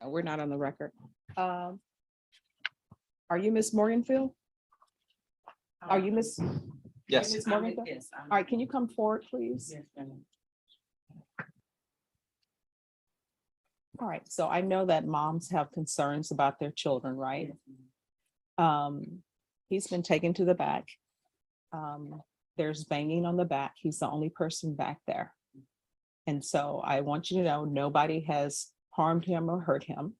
We're not on the record. Are you Miss Morganfield? Are you Miss? Yes. Miss Morganfield? Yes. All right, can you come forward, please? Yes, ma'am. All right, so I know that moms have concerns about their children, right? He's been taken to the back. There's banging on the back. He's the only person back there. And so I want you to know, nobody has harmed him or hurt him.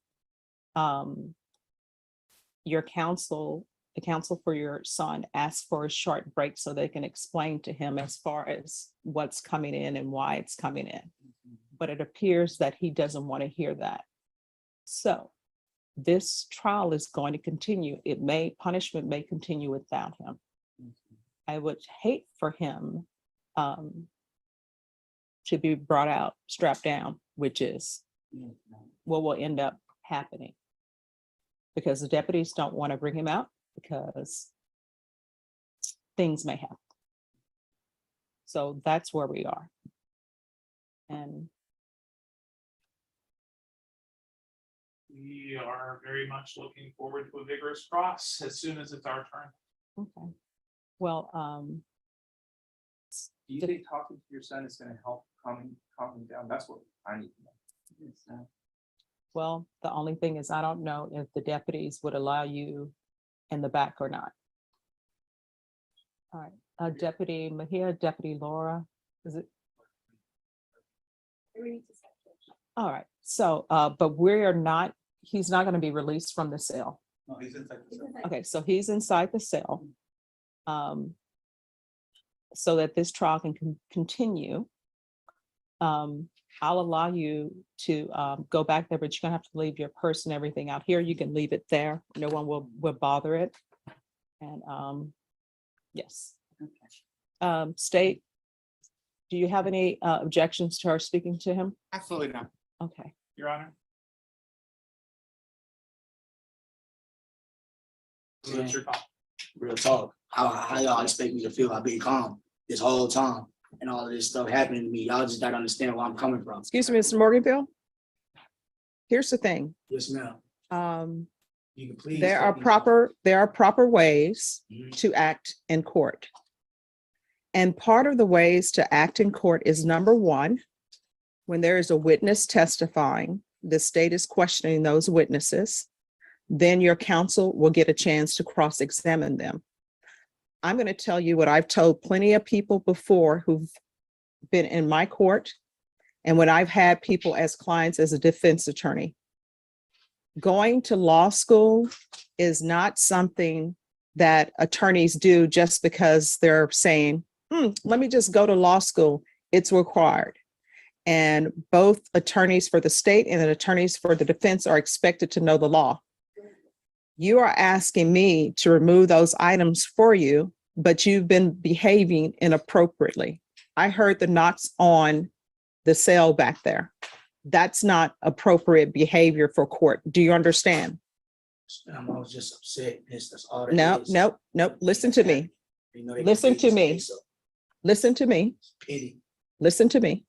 Your counsel, the counsel for your son, asked for a short break so they can explain to him as far as what's coming in and why it's coming in. But it appears that he doesn't want to hear that. So this trial is going to continue. Punishment may continue without him. I would hate for him to be brought out strapped down, which is what will end up happening. Because the deputies don't want to bring him out because things may happen. So that's where we are. And we are very much looking forward to a vigorous cross as soon as it's our turn. okay. Well, Do you think talking to your son is gonna help calm him down? That's what I need to know. well, the only thing is I don't know if the deputies would allow you in the back or not. All right, Deputy Mahia, Deputy Laura, is it? All right, so, but he's not going to be released from the cell. No, he's inside the cell. Okay, so he's inside the cell. So that this trial can continue. I'll allow you to go back there, but you're gonna have to leave your purse and everything out here. You can leave it there. No one will bother it. And yes. State, do you have any objections to her speaking to him? Absolutely not. Okay. Your Honor. So it's your call. Real talk. How y'all expect me to feel? I've been calm this whole time and all of this stuff happening to me. Y'all just don't understand where I'm coming from. Excuse me, Mr. Morganfield. Here's the thing. Yes, ma'am. You can please. There let are me- proper ways Mhm. to act in court. And part of the ways to act in court is, number one, when there is a witness testifying, the state is questioning those witnesses, then your counsel will get a chance to cross-examine them. I'm going to tell you what I've told plenty of people before who've been in my court, and when I've had people as clients as a defense attorney. Going to law school is not something that attorneys do just because they're saying, let me just go to law school. It's required. And both attorneys for the state and the attorneys for the defense are expected to know the law. You are asking me to remove those items for you, but you've been behaving inappropriately. I heard the knocks on the cell back there. That's not appropriate behavior for court. Do you understand? I was just upset. That's all. that No, is. no. Listen to me. You know, they Listen can to me. say so. Listen to me. Pity. Listen to me.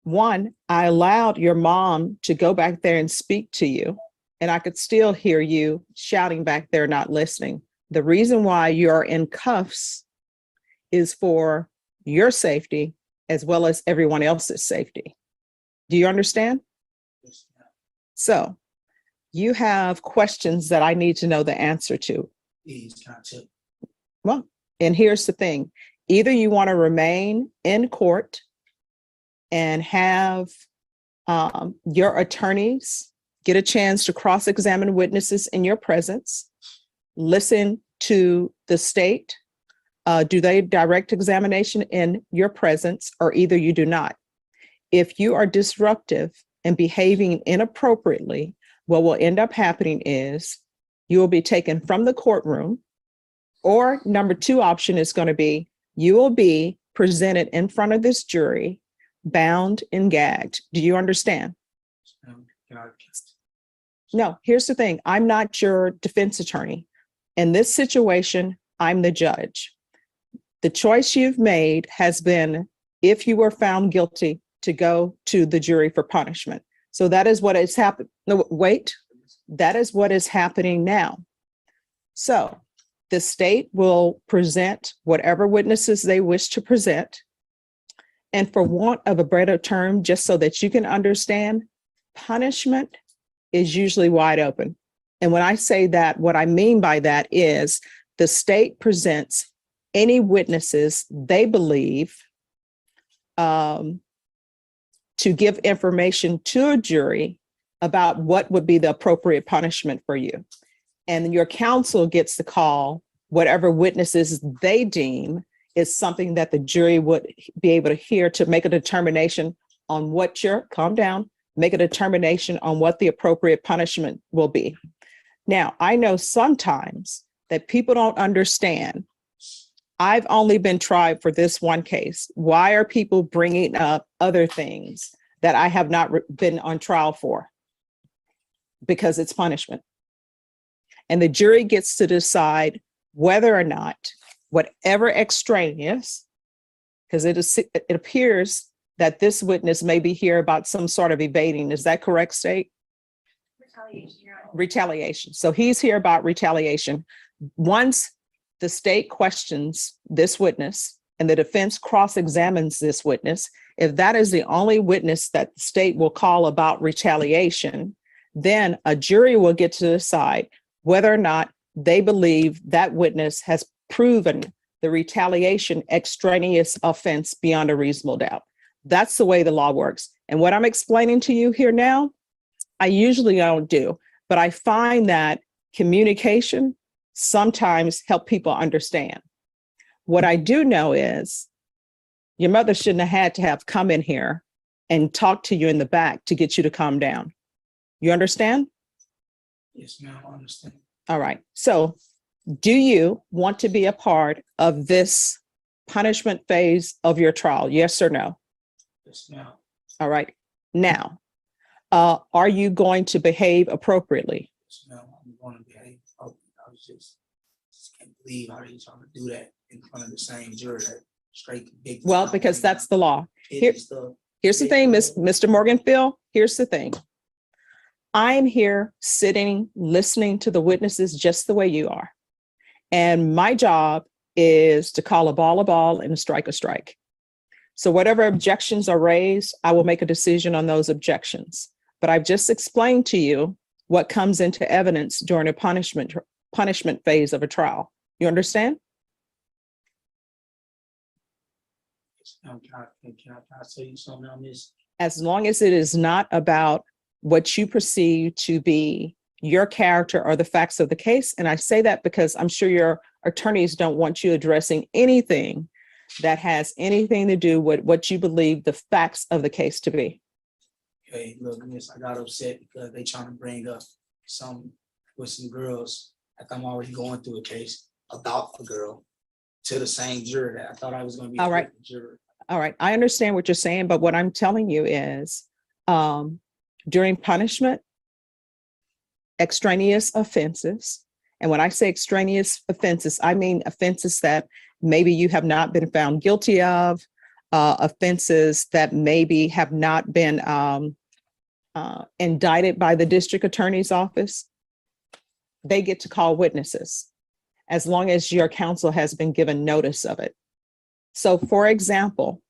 One, I allowed your mom to go back there and speak to you, and I could still hear you shouting back there, not listening. The reason why you're in cuffs is for your safety as well as everyone else's safety. Do you understand? Yes, ma'am. So you have questions that I need to know the answer to. Please, can I tell? Well, and here's the thing. Either you want to remain in court and have your attorneys get a chance to cross-examine witnesses in your presence, listen to the state, do they direct examination in your presence, or either you do not. If you are disruptive and behaving inappropriately, what will end up happening is you will be taken from the courtroom, or number two option is going to be you will be presented in front of this jury, bound and gagged. Do you understand? Can I? No, here's the thing. I'm not your defense attorney. In this situation, I'm the judge. The choice you've made has been, if you were found guilty, to go to the jury for punishment. So that is what is happening. No, wait, that is what is happening now. So the state will present whatever witnesses they wish to present. And for want of a better term, just so that you can understand, punishment is usually wide open. And when I say that, what I mean by that is the state presents any witnesses they believe to give information to a jury about what would be the appropriate punishment for you. And your counsel gets to call whatever witnesses they deem is something that the jury would be able to hear to make a determination on what calm down, make a determination on what the appropriate punishment will be. Now, I know sometimes that people don't understand. I've only been tried for this one case. Why are people bringing up other things that I have not been on trial for? Because it's punishment. And the jury gets to decide whether or not whatever extraneous, because it appears that this witness may be here about some sort of evading. Is that correct, State? Retaliation. Your Honor. Retaliation. So he's here about retaliation. Once the state questions this witness and the defense cross-examines this witness, if that is the only witness that the state will call about retaliation, then a jury will get to decide whether or not they believe that witness has proven the retaliation extraneous offense beyond a reasonable doubt. That's the way the law works. And what I'm explaining to you here now, I usually don't do, but I find that communication sometimes help people understand. What I do know is your mother shouldn't have had to come in here and talk to you in the back to get you to calm down. You understand? Yes, ma'am, I understand. All right. So do you want to be a part of this punishment phase of your trial? Yes or no? Yes, ma'am. All right. Now, are you going to behave appropriately? Yes, ma'am, I'm going to behave. I was just can't believe how they trying to do that in front of the same jury. That straight big. Well, because that's the law. Here's Here's the thing, Mr. Morganfield, here's the thing. I'm here sitting, listening to the witnesses just the way you are. And my job is to call a ball and a strike. So whatever objections are raised, I will make a decision on those objections. But I've just explained to you what comes into evidence during a punishment phase of a trial. You understand? Can I tell you something on this? As long as it is not about what you perceive to be your character or the facts of the case. And I say that because I'm sure your attorneys don't want you addressing anything that has anything to do with what you believe the facts of the case to be. Hey, look, miss, I got upset because they trying to bring up some girls. Like I'm already going through a case about a girl to the same jury that I thought I was going to be. All right. Jury. All right. I understand what you're saying, but what I'm telling you is during punishment, extraneous offenses. And when I say extraneous offenses, I mean offenses that maybe you have not been found guilty of, offenses that maybe have not been indicted by the district attorney's office. They get to call witnesses as long as your counsel has been given notice of it. So for example,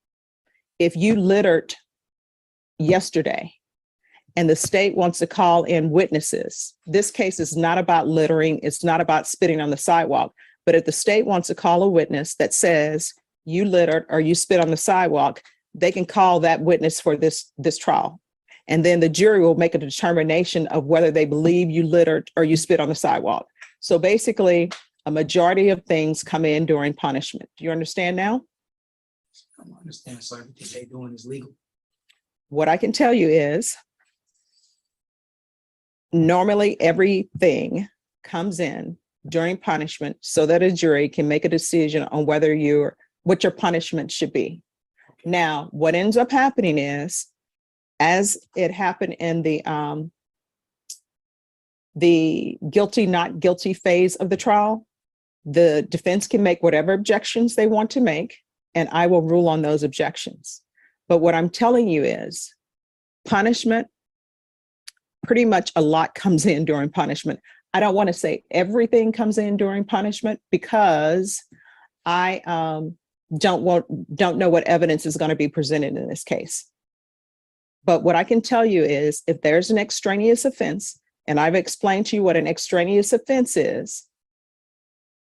if you littered yesterday and the state wants to call in witnesses, this case is not about littering. It's not about spitting on the sidewalk. But if the state wants to call a witness that says you littered or you spit on the sidewalk, they can call that witness for this trial. And then the jury will make a determination of whether they believe you littered or you spit on the sidewalk. So basically, a majority of things come in during punishment. Do you understand now? I don't understand. So everything they're doing is legal. What I can tell you is normally everything comes in during punishment so that a jury can make a decision on what your punishment should be. Okay. Now, what ends up happening is, as it happened in the guilty, not guilty phase of the trial, the defense can make whatever objections they want to make, and I will rule on those objections. But what I'm telling you is punishment pretty much a lot comes in during punishment. I don't want to say everything comes in during punishment because I don't know what evidence is going to be presented in this case. But what I can tell you is if there's an extraneous offense, and I've explained to you what an extraneous offense is,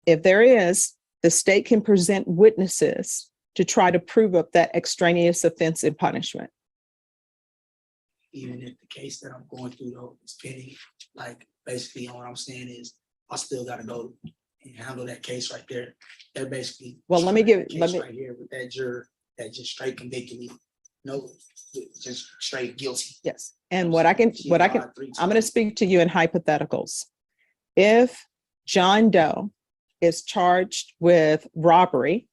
if there is, the state can present witnesses to try to prove up that extraneous offense in punishment. Even if the case that I'm going through though is pending, like basically what I'm saying is I still gotta go and handle that case right there. They're basically. Well, let me give- case let me- Right here with that juror that just straight convicted me, no, just straight guilty. Yes. And I'm going to speak to you in hypotheticals. If John Doe is charged with robbery,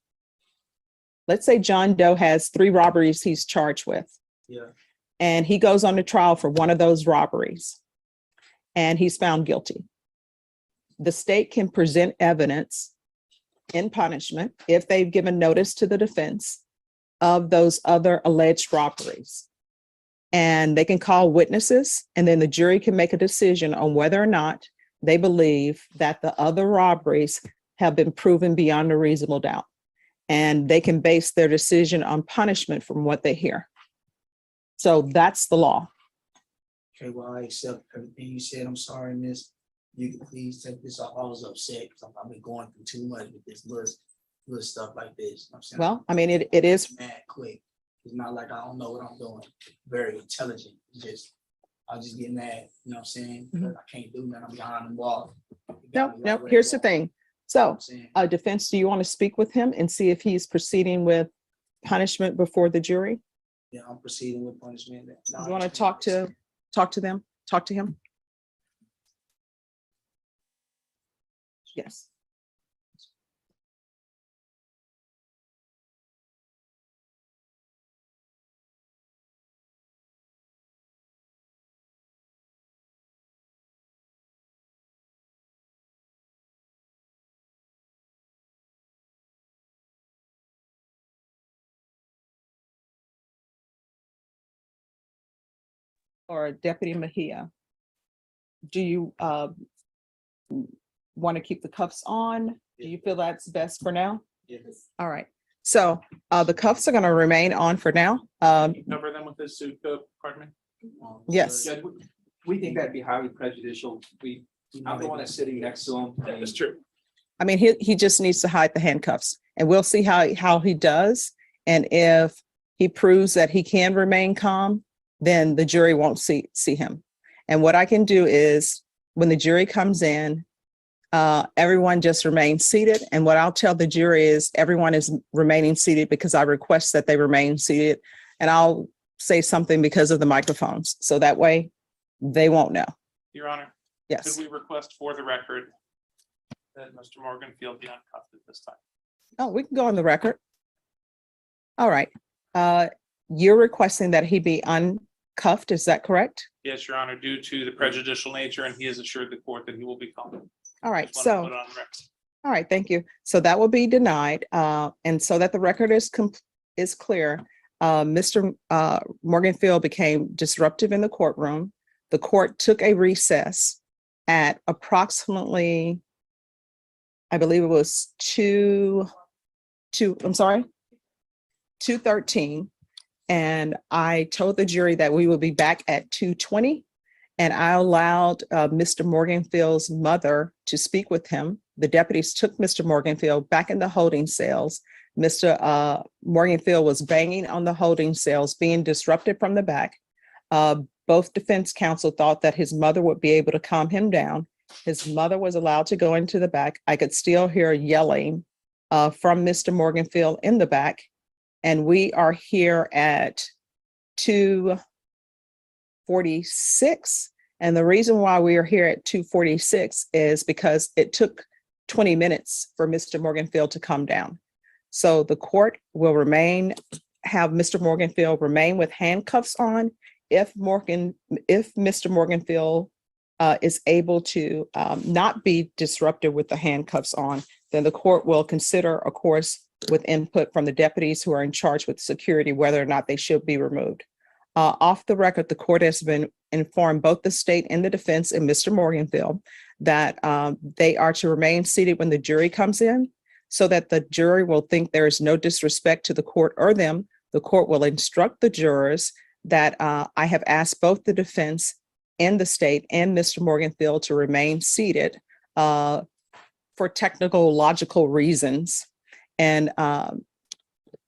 let's say John Doe has 3 robberies he's charged with, Yeah, and he goes on to trial for one of those robberies, and he's found guilty. The state can present evidence in punishment if they've given notice to the defense of those other alleged robberies. And they can call witnesses, and then the jury can make a decision on whether or not they believe that the other robberies have been proven beyond a reasonable doubt. And they can base their decision on punishment from what they hear. So that's the law. okay, well, I accept everything you said. I'm sorry, miss. You can please take this off. I was upset because I've been going through too much with this little stuff like this. You know what I'm saying? Well, I mean, it is, Mad quick. It's not like I don't know what I'm doing. Very intelligent. It's just, I just get mad, you know what I'm saying? Mhm. I can't do that. I'm behind the wall. no, here's the thing. So, defense, do you want to speak with him and see if he's proceeding with punishment before the jury? Yeah, I'm proceeding with punishment. You want to talk to him? Yes. Or Deputy Mejia, do you want to keep the cuffs on? Do you feel that's best for now? Yes. All right. So the cuffs are going to remain on for now. Cover them with this suit coat, pardon me. Yes. Judge, we think that'd be highly prejudicial. I'm the one that's sitting next to him. That is true. I mean, he just needs to hide the handcuffs, and we'll see how he does. And if he proves that he can remain calm, then the jury won't see him. And what I can do is when the jury comes in, everyone just remains seated. And what I'll tell the jury is everyone is remaining seated because I request that they remain seated. And I'll say something because of the microphones. So that way they won't know. Your Honor, Yes. could we request for the record that Mr. Morganfield be uncuffed at this time? Oh, we can go on the record. All right. You're requesting that he be uncuffed. Is that correct? Yes, Your Honor, due to the prejudicial nature, and he has assured the court that he will be calm. All right. Just wanna So. put it on record. All right, thank you. So that will be denied. And so that the record is clear, Mr. Morganfield became disruptive in the courtroom. The court took a recess at approximately, I believe it was 2:13. And I told the jury that we will be back at 2:20. And I allowed Mr. Morganfield's mother to speak with him. The deputies took Mr. Morganfield back in the holding cells. Mr. Morganfield was banging on the holding cells, being disrupted from the back. Both defense counsel thought that his mother would be able to calm him down. His mother was allowed to go into the back. I could still hear yelling from Mr. Morganfield in the back. And we are here at 2:46. And the reason why we are here at 2:46 is because it took 20 minutes for Mr. Morganfield to come down. So the court will have Mr. Morganfield remain with handcuffs on. If Mr. Morganfield is able to not be disrupted with the handcuffs on, then the court will consider, of course, with input from the deputies who are in charge with security, whether or not they should be removed. Off the record, the court has been inform both the state and the defense and Mr. Morganfield that they are to remain seated when the jury comes in, so that the jury will think there is no disrespect to the court or them. The court will instruct the jurors that I have asked both the defense and the state and Mr. Morganfield to remain seated for technical, logical reasons. And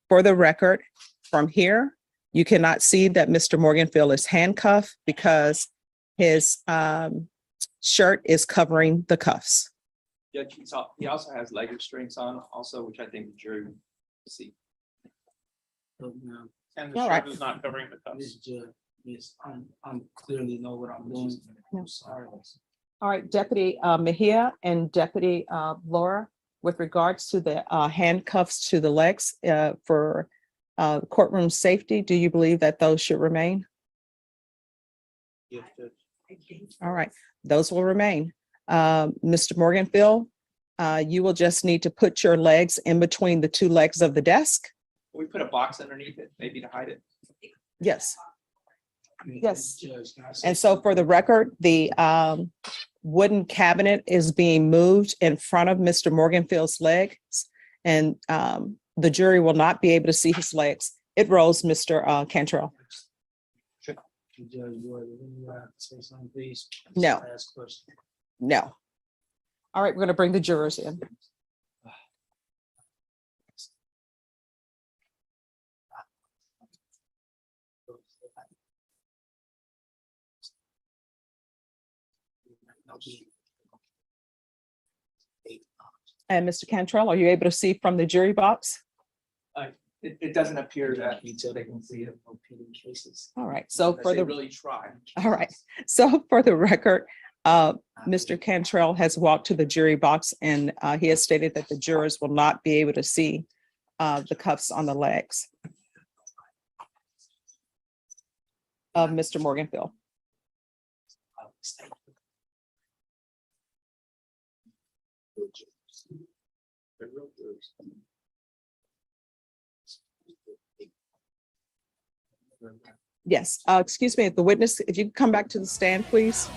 for the record, from here, you cannot see that Mr. Morganfield is handcuffed because his shirt is covering the cuffs. Judge, he also has leg restraints on also, which I think the jury will see. So now, And the All shirt right. is not covering the Miss cuffs. Judge, yes, I'm clearly know what I'm doing. Yeah. I'm sorry. All right, Deputy Mejia and Deputy Laura, with regards to the handcuffs to the legs for courtroom safety, do you believe that those should remain? Yes, Judge. All right, those will remain. Mr. Morganfield, you will just need to put your legs in between the two legs of the desk. We put a box underneath it, maybe to hide it. Yes. Yes. Judge, can I say And so for the record, the wooden cabinet is being moved in front of Mr. Morganfield's legs, and the jury will not be able to see his legs. It rolls, Mr. Cantrell. Judge, you have to say something, please? No. Last question. No. All right, we're going to bring the jurors in. And Mr. Cantrell, are you able to see from the jury box? It doesn't appear that. Until they can see it on pending cases. All right, so unless for they the, really try. all right, so for the record, Mr. Cantrell has walked to the jury box and he has stated that the jurors will not be able to see the cuffs on the legs of Mr. Morganfield. Yes, excuse me, the witness, if you could come back to the stand, please.